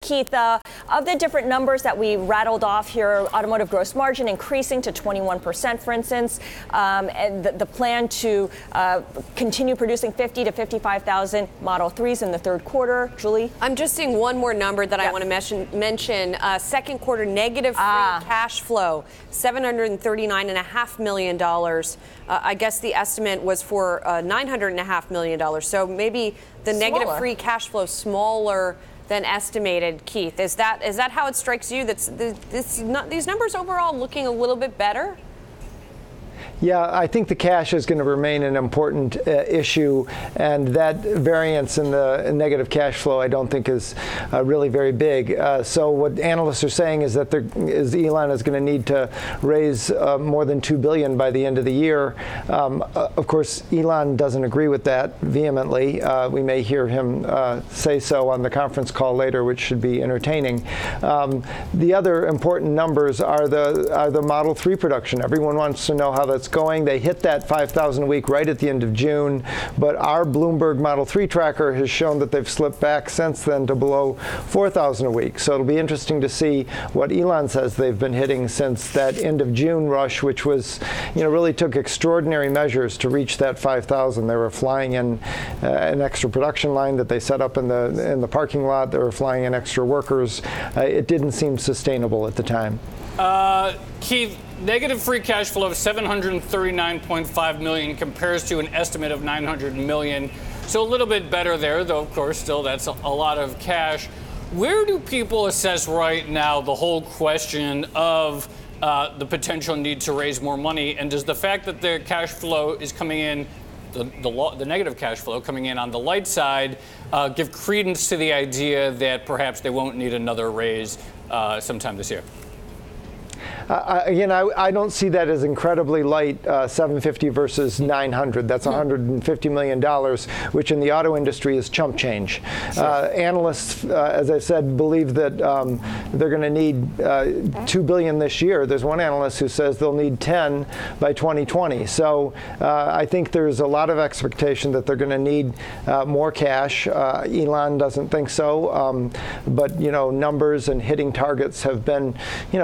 Keith, of the different numbers that we rattled off here, automotive gross margin increasing to 21%, for instance, and the plan to continue producing 50 to 55,000 Model 3s in the third quarter. Julie? I'm just seeing one more number that I want to mention. Second quarter negative free cash flow, $739.5 million. I guess the estimate was for $900.5 million. So maybe the negative free cash flow smaller than estimated. Keith, is that how it strikes you? These numbers overall looking a little bit better? Yeah, I think the cash is going to remain an important issue, and that variance in the negative cash flow I don't think is really very big. So what analysts are saying is that Elon is going to need to raise more than $2 billion by the end of the year. Of course, Elon doesn't agree with that vehemently. We may hear him say so on the conference call later, which should be entertaining. The other important numbers are the Model 3 production. Everyone wants to know how that's going. They hit that 5,000 a week right at the end of June, but our Bloomberg Model 3 tracker has shown that they've slipped back since then to below 4,000 a week. So it'll be interesting to see what Elon says they've been hitting since that end of June rush, which was, really took extraordinary measures to reach that 5,000. They were flying in an extra production line that they set up in the parking lot. They were flying in extra workers. It didn't seem sustainable at the time. Keith, negative free cash flow of $739.5 million compares to an estimate of $900 million. So a little bit better there, though, of course, still that's a lot of cash. Where do people assess right now the whole question of the potential need to raise more money? And does the fact that their cash flow is coming in, the negative cash flow coming in on the light side, give credence to the idea that perhaps they won't need another raise sometime this year? I don't see that as incredibly light, 750 versus 900. That's $150 million, which in the auto industry is chump change. Sure. Analysts, as I said, believe that they're going to need $2 billion this year. There's one analyst who says they'll need 10 by 2020. So I think there's a lot of expectation that they're going to need more cash. Elon doesn't think so, but numbers and hitting targets have been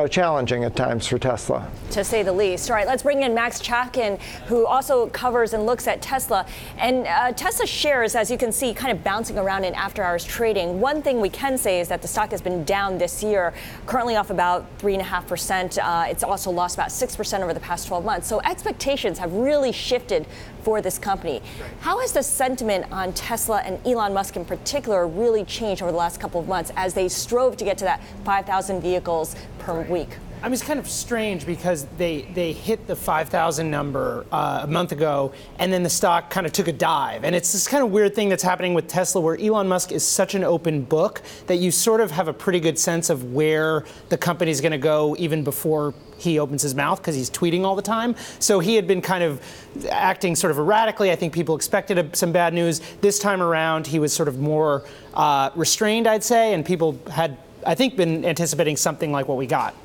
challenging at times for Tesla, to say the least. All right, let's bring in Max Chafkin, who also covers and looks at Tesla. And Tesla shares, as you can see, kind of bouncing around in after-hours trading. One thing we can say is that the stock has been down this year, currently off about 3.5%. It's also lost about 6% over the past 12 months. So expectations have really shifted for this company. How has the sentiment on Tesla and Elon Musk in particular really changed over the last couple of months as they strove to get to that 5,000 vehicles per week? I mean, it's kind of strange because they hit the 5,000 number a month ago, and then the stock kind of took a dive. And it's this kind of weird thing that's happening with Tesla where Elon Musk is such an open book that you sort of have a pretty good sense of where the company's going to go even before he opens his mouth because he's tweeting all the time. So he had been kind of acting sort of erratically. I think people expected some bad news. This time around, he was sort of more restrained, I'd say, and people had, I think, been anticipating something like what we got.